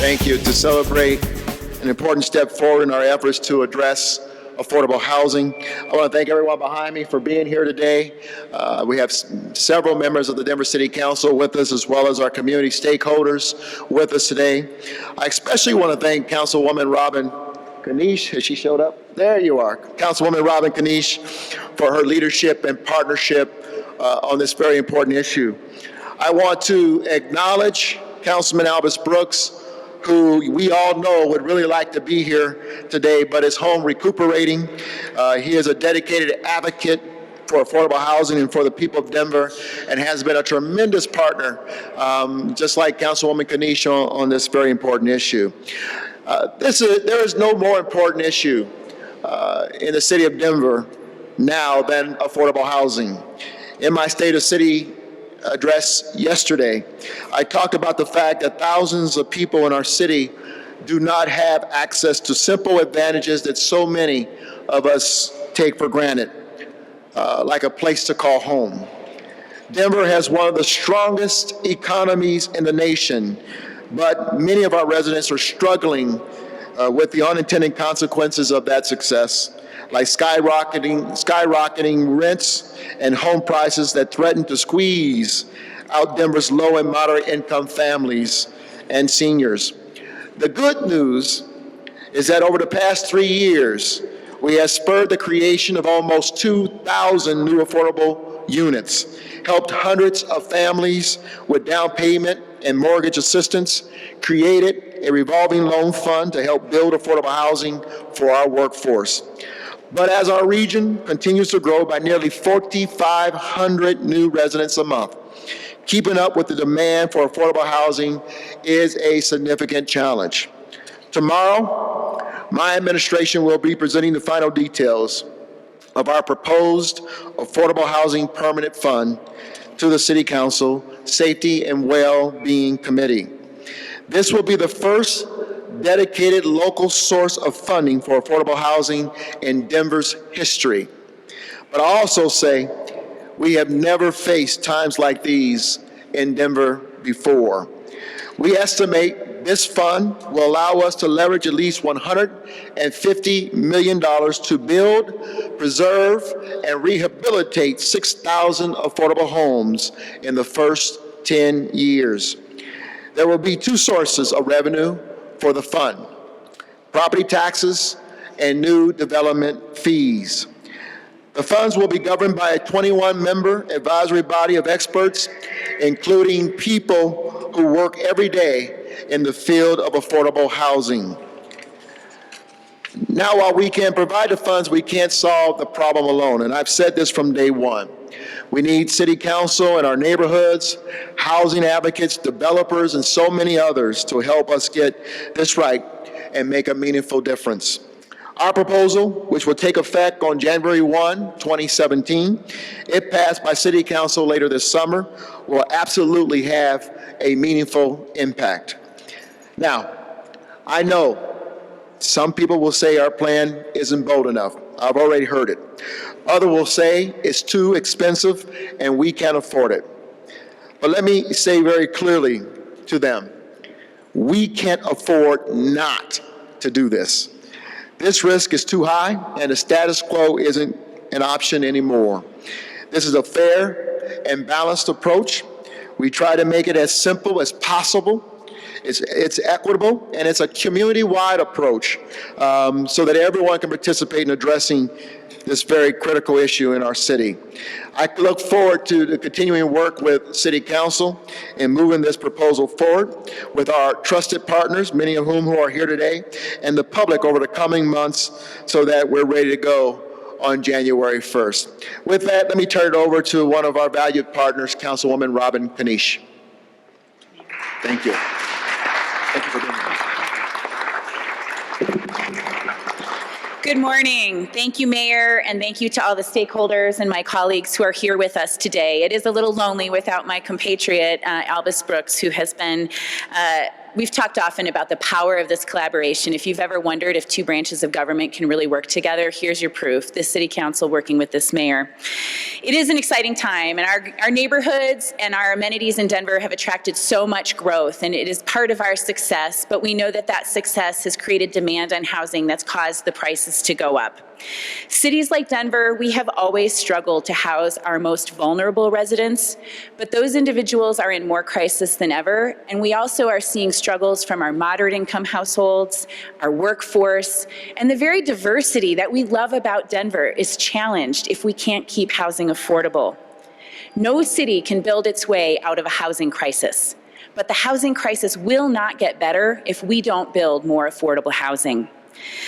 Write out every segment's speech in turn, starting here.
Thank you. To celebrate an important step forward in our efforts to address affordable housing, I want to thank everyone behind me for being here today. We have several members of the Denver City Council with us, as well as our community stakeholders with us today. I especially want to thank Councilwoman Robin Kniech. Has she showed up? There you are. Councilwoman Robin Kniech for her leadership and partnership on this very important issue. I want to acknowledge Councilman Albus Brooks, who we all know would really like to be here today, but is home recuperating. He is a dedicated advocate for affordable housing and for the people of Denver, and has been a tremendous partner, just like Councilwoman Kniech on this very important issue. There is no more important issue in the city of Denver now than affordable housing. In my State of City address yesterday, I talked about the fact that thousands of people in our city do not have access to simple advantages that so many of us take for granted, like a place to call home. Denver has one of the strongest economies in the nation, but many of our residents are struggling with the unintended consequences of that success, like skyrocketing rents and home prices that threaten to squeeze out Denver's low and moderate income families and seniors. The good news is that over the past 3 years, we have spurred the creation of almost 2,000 new affordable units, helped hundreds of families with down payment and mortgage assistance, created a revolving loan fund to help build affordable housing for our workforce. But as our region continues to grow by nearly 4,500 new residents a month, keeping up with the demand for affordable housing is a significant challenge. Tomorrow, my administration will be presenting the final details of our proposed Affordable Housing Permanent Fund to the City Council Safety and Well-Being Committee. This will be the first dedicated local source of funding for affordable housing in Denver's history. But I also say we have never faced times like these in Denver before. We estimate this fund will allow us to leverage at least $150 million to build, preserve, and rehabilitate 6,000 affordable homes in the first 10 years. There will be two sources of revenue for the fund: property taxes and new development fees. The funds will be governed by a 21-member advisory body of experts, including people who work every day in the field of affordable housing. Now, while we can provide the funds, we can't solve the problem alone, and I've said this from day one. We need City Council and our neighborhoods, housing advocates, developers, and so many others to help us get this right and make a meaningful difference. Our proposal, which will take effect on January 1, 2017, if passed by City Council later this summer, will absolutely have a meaningful impact. Now, I know some people will say our plan isn't bold enough. I've already heard it. Others will say it's too expensive and we can't afford it. But let me say very clearly to them, we can't afford not to do this. This risk is too high, and the status quo isn't an option anymore. This is a fair and balanced approach. We try to make it as simple as possible. It's equitable, and it's a community-wide approach so that everyone can participate in addressing this very critical issue in our city. I look forward to the continuing work with City Council in moving this proposal forward with our trusted partners, many of whom who are here today, and the public over the coming months so that we're ready to go on January 1st. With that, let me turn it over to one of our valued partners, Councilwoman Robin Kniech. Thank you. Thank you for being here. Good morning. Thank you, Mayor, and thank you to all the stakeholders and my colleagues who are here with us today. It is a little lonely without my compatriot, Albus Brooks, who has been we've talked often about the power of this collaboration. If you've ever wondered if two branches of government can really work together, here's your proof, this city council working with this mayor. It is an exciting time, and our neighborhoods and our amenities in Denver have attracted so much growth, and it is part of our success, but we know that that success has created demand on housing that's caused the prices to go up. Cities like Denver, we have always struggled to house our most vulnerable residents, but those individuals are in more crisis than ever, and we also are seeing struggles from our moderate income households, our workforce, and the very diversity that we love about Denver is challenged if we can't keep housing affordable. No city can build its way out of a housing crisis, but the housing crisis will not get better if we don't build more affordable housing.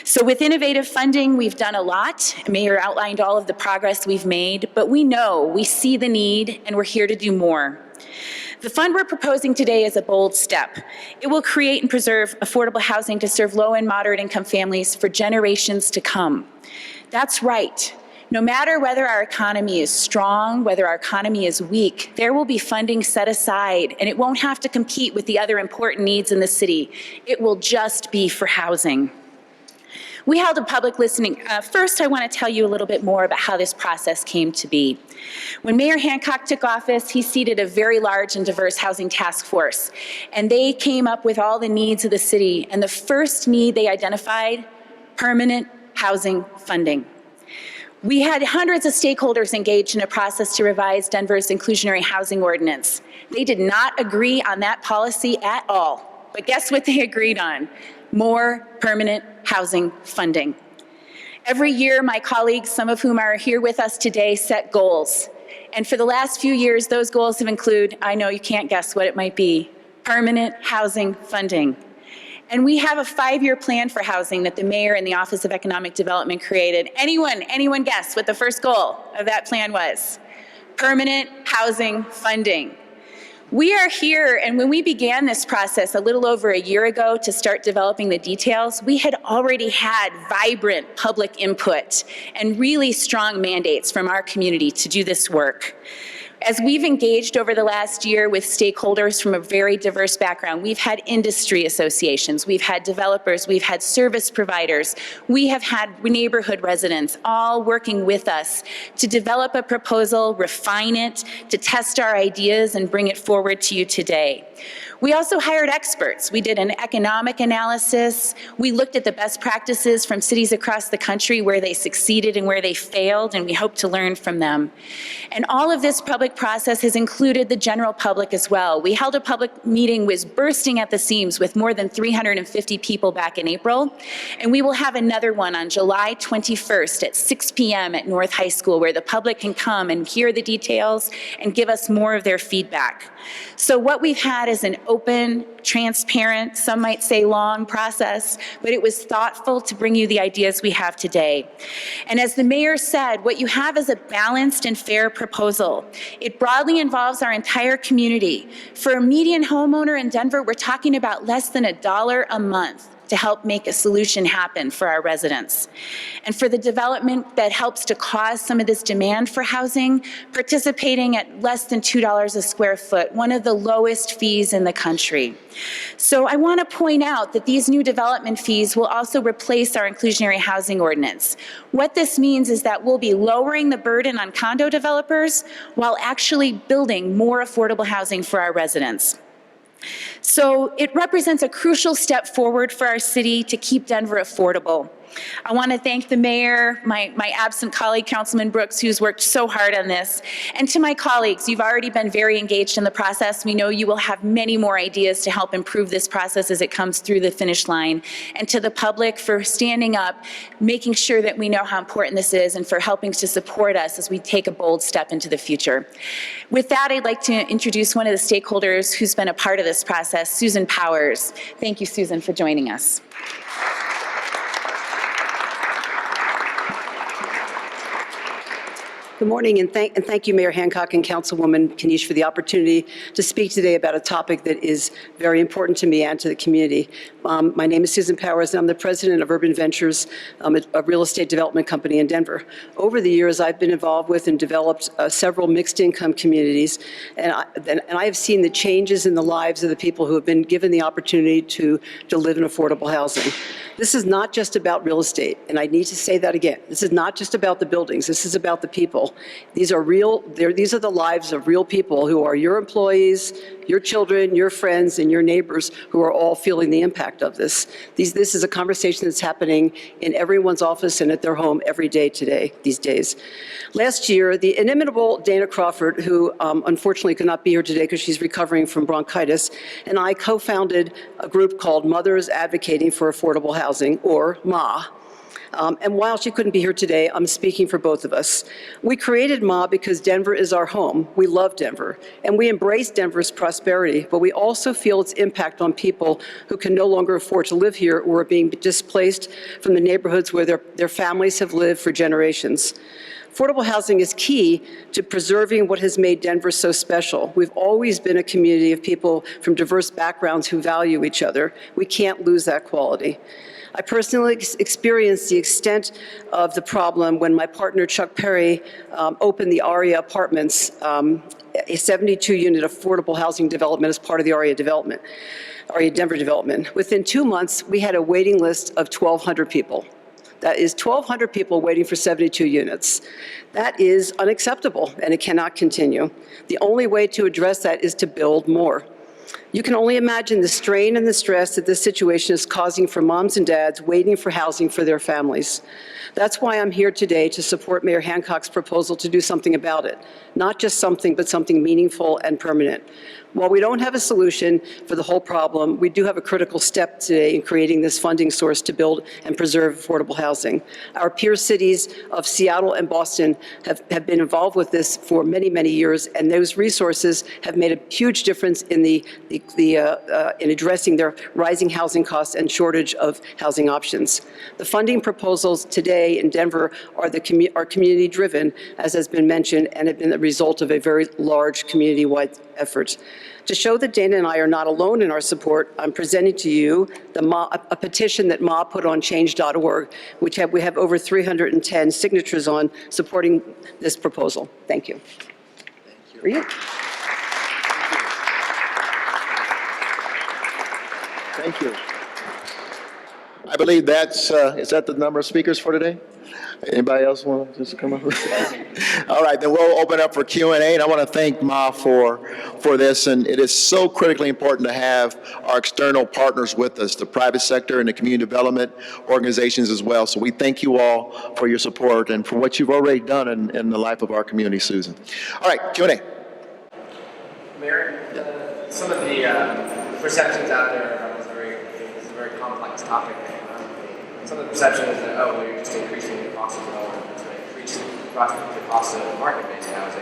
So with innovative funding, we've done a lot. Mayor outlined all of the progress we've made, but we see the need, and we're here to do more. The fund we're proposing today is a bold step. It will create and preserve affordable housing to serve low and moderate income families for generations to come. That's right. No matter whether our economy is strong, whether our economy is weak, there will be funding set aside, and it won't have to compete with the other important needs in the city. It will just be for housing. We held a public listening. First, I want to tell you a little bit more about how this process came to be. When Mayor Hancock took office, he seated a very large and diverse housing task force, and they came up with all the needs of the city. And the first need they identified, permanent housing funding. We had hundreds of stakeholders engaged in a process to revise Denver's inclusionary housing ordinance. They did not agree on that policy at all, but guess what they agreed on? More permanent housing funding. Every year, my colleagues, some of whom are here with us today, set goals. And for the last few years, those goals have included, I know you can't guess what it might be, permanent housing funding. And we have a 5-year plan for housing that the mayor and the Office of Economic Development created. Anyone guess what the first goal of that plan was? Permanent housing funding. We are here, and when we began this process a little over a year ago to start developing the details, we had already had vibrant public input and really strong mandates from our community to do this work. As we've engaged over the last year with stakeholders from a very diverse background, we've had industry associations, we've had developers, we've had service providers, we have had neighborhood residents all working with us to develop a proposal, refine it, to test our ideas and bring it forward to you today. We also hired experts. We did an economic analysis. We looked at the best practices from cities across the country where they succeeded and where they failed, and we hope to learn from them. And all of this public process has included the general public as well. We held a public meeting was bursting at the seams with more than 350 people back in April, and we will have another one on July 21st at 6 p.m. at North High School where the public can come and hear the details and give us more of their feedback. So what we've had is an open, transparent, some might say long process, but it was thoughtful to bring you the ideas we have today. And as the mayor said, what you have is a balanced and fair proposal. It broadly involves our entire community. For a median homeowner in Denver, we're talking about less than $1 a month to help make a solution happen for our residents. And for the development that helps to cause some of this demand for housing, participating at less than $2 a square foot, one of the lowest fees in the country. So I want to point out that these new development fees will also replace our inclusionary housing ordinance. What this means is that we'll be lowering the burden on condo developers while actually building more affordable housing for our residents. So it represents a crucial step forward for our city to keep Denver affordable. I want to thank the mayor, my absent colleague, Councilman Brooks, who's worked so hard on this. And to my colleagues, you've already been very engaged in the process. We know you will have many more ideas to help improve this process as it comes through the finish line. And to the public for standing up, making sure that we know how important this is, and for helping to support us as we take a bold step into the future. With that, I'd like to introduce one of the stakeholders who's been a part of this process, Susan Powers. Thank you, Susan, for joining us. Good morning, and thank you, Mayor Hancock and Councilwoman Kniech, for the opportunity to speak today about a topic that is very important to me and to the community. My name is Susan Powers, and I'm the president of Urban Ventures, a real estate development company in Denver. Over the years, I've been involved with and developed several mixed-income communities, and I have seen the changes in the lives of the people who have been given the opportunity to live in affordable housing. This is not just about real estate, and I need to say that again. This is not just about the buildings. This is about the people. These are the lives of real people who are your employees, your children, your friends, and your neighbors who are all feeling the impact of this. This is a conversation that's happening in everyone's office and at their home every day these days. Last year, the inimitable Dana Crawford, who unfortunately could not be here today because she's recovering from bronchitis, and I co-founded a group called Mothers Advocating for Affordable Housing, or MA. And while she couldn't be here today, I'm speaking for both of us. We created MA because Denver is our home. We love Denver, and we embrace Denver's prosperity, but we also feel its impact on people who can no longer afford to live here or are being displaced from the neighborhoods where their families have lived for generations. Affordable housing is key to preserving what has made Denver so special. We've always been a community of people from diverse backgrounds who value each other. We can't lose that quality. I personally experienced the extent of the problem when my partner Chuck Perry opened the ARIA Apartments, a 72-unit affordable housing development as part of the ARIA Denver development. Within 2 months, we had a waiting list of 1,200 people. That is 1,200 people waiting for 72 units. That is unacceptable, and it cannot continue. The only way to address that is to build more. You can only imagine the strain and the stress that this situation is causing for moms and dads waiting for housing for their families. That's why I'm here today to support Mayor Hancock's proposal to do something about it. Not just something, but something meaningful and permanent. While we don't have a solution for the whole problem, we do have a critical step today in creating this funding source to build and preserve affordable housing. Our peer cities of Seattle and Boston have been involved with this for many, many years, and those resources have made a huge difference in in addressing their rising housing costs and shortage of housing options. The funding proposals today in Denver are community-driven, as has been mentioned, and have been the result of a very large community-wide effort. To show that Dana and I are not alone in our support, I'm presenting to you a petition that MA put on change.org, which we have over 310 signatures on supporting this proposal. Thank you. For you. Thank you. I believe that's, is that the number of speakers for today? Anybody else want to just come up? All right, then we'll open up for Q&A, and I want to thank Ma for this, and it is so critically important to have our external partners with us, the private sector and the community development organizations as well. So we thank you all for your support and for what you've already done in the life of our community, Susan. All right, Q&A. Mayor, some of the perceptions out there are it's a very complex topic. Some of the perception is that, oh, well, you're just increasing the cost of development, it's going to increase the cost of market-based housing.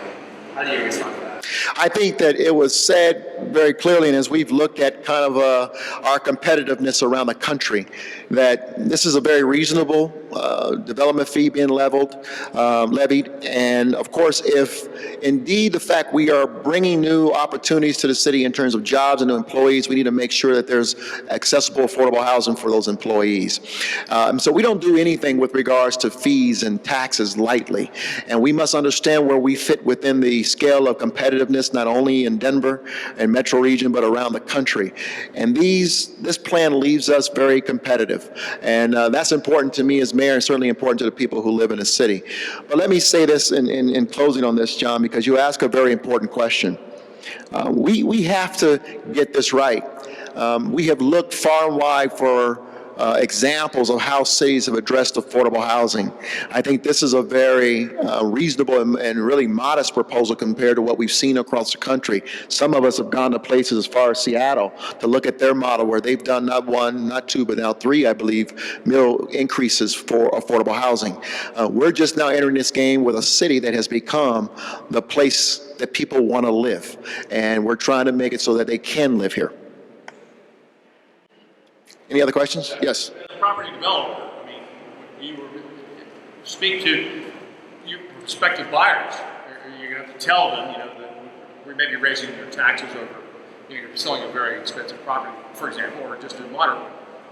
How do you respond to that? I think that it was said very clearly, and as we've looked at kind of our competitiveness around the country, that this is a very reasonable development fee being levied. And of course, if indeed the fact we are bringing new opportunities to the city in terms of jobs and new employees, we need to make sure that there's accessible, affordable housing for those employees. So we don't do anything with regards to fees and taxes lightly. And we must understand where we fit within the scale of competitiveness, not only in Denver and metro region, but around the country. And this plan leaves us very competitive. And that's important to me as mayor, and certainly important to the people who live in the city. But let me say this in closing on this, John, because you ask a very important question. We have to get this right. We have looked far and wide for examples of how cities have addressed affordable housing. I think this is a very reasonable and really modest proposal compared to what we've seen across the country. Some of us have gone to places as far as Seattle to look at their model where they've done not one, not two, but now three, I believe, mill increases for affordable housing. We're just now entering this game with a city that has become the place that people want to live. And we're trying to make it so that they can live here. Any other questions? Yes. As a property developer, I mean, you speak to you prospective buyers, you're going to have to tell them, that we may be raising your taxes over, you're selling a very expensive property, for example, or just a moderate one,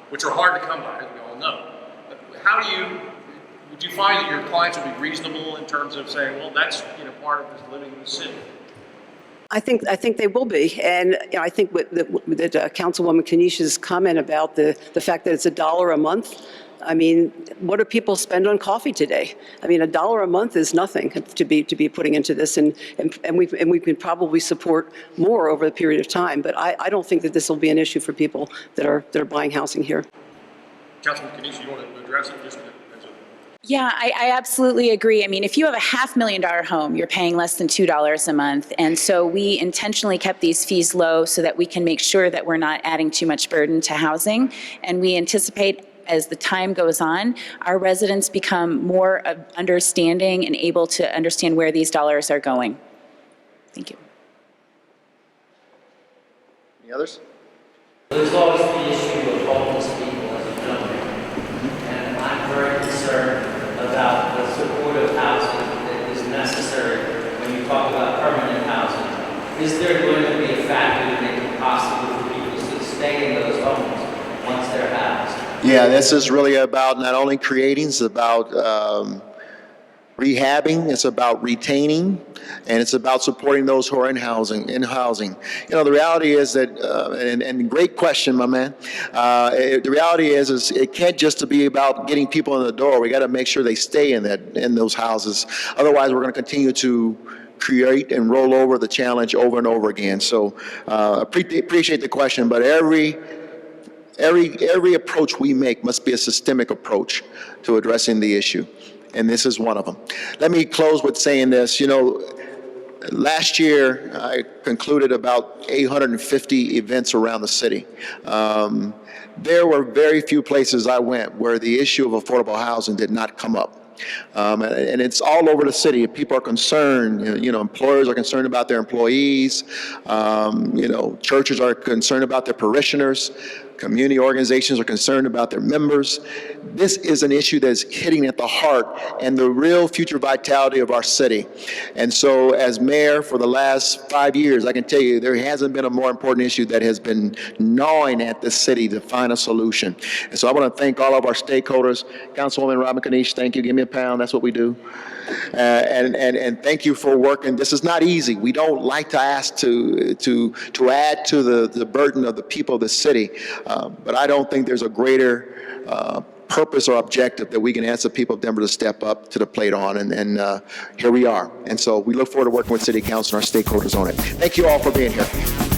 which are hard to come by, as we all know. Would you find that your clients would be reasonable in terms of saying, well, that's, part of this living in the city? I think they will be, and I think that Councilwoman Kneich's comment about the fact that it's $1 a month. I mean, what do people spend on coffee today? I mean, $1 a month is nothing to be putting into this, and we can probably support more over a period of time. But I don't think that this will be an issue for people that are buying housing here. Councilwoman Kniech, you want to address it just as a... Yeah, I absolutely agree. I mean, if you have a $500,000 home, you're paying less than $2 a month. And so we intentionally kept these fees low so that we can make sure that we're not adding too much burden to housing. And we anticipate, as the time goes on, our residents become more understanding and able to understand where these dollars are going. Thank you. Any others? There's always the issue of homeless people, as you know, and I'm very concerned about the supportive housing that is necessary when you talk about permanent housing. Is there going to be a factor to make it possible for people to stay in those homes once they're housed? Yeah, this is really about not only creating, it's about rehabbing, it's about retaining, and it's about supporting those who are in housing. The reality is that, and great question, my man. The reality is it can't just be about getting people in the door. We got to make sure they stay in those houses. Otherwise, we're going to continue to create and roll over the challenge over and over again. So appreciate the question, but every approach we make must be a systemic approach to addressing the issue. And this is one of them. Let me close with saying this. Last year, I concluded about 850 events around the city. There were very few places I went where the issue of affordable housing did not come up. And it's all over the city. People are concerned, employers are concerned about their employees, churches are concerned about their parishioners, community organizations are concerned about their members. This is an issue that's hitting at the heart and the real future vitality of our city. And so as mayor for the last 5 years, I can tell you there hasn't been a more important issue that has been gnawing at the city to find a solution. And so I want to thank all of our stakeholders. Councilwoman Robin Kniech, thank you. Give me a pound. That's what we do. And thank you for working. This is not easy. We don't like to ask to add to the burden of the people of the city, but I don't think there's a greater purpose or objective that we can ask the people of Denver to step up to the plate on, and here we are. And so we look forward to working with City Council and our stakeholders on it. Thank you all for being here.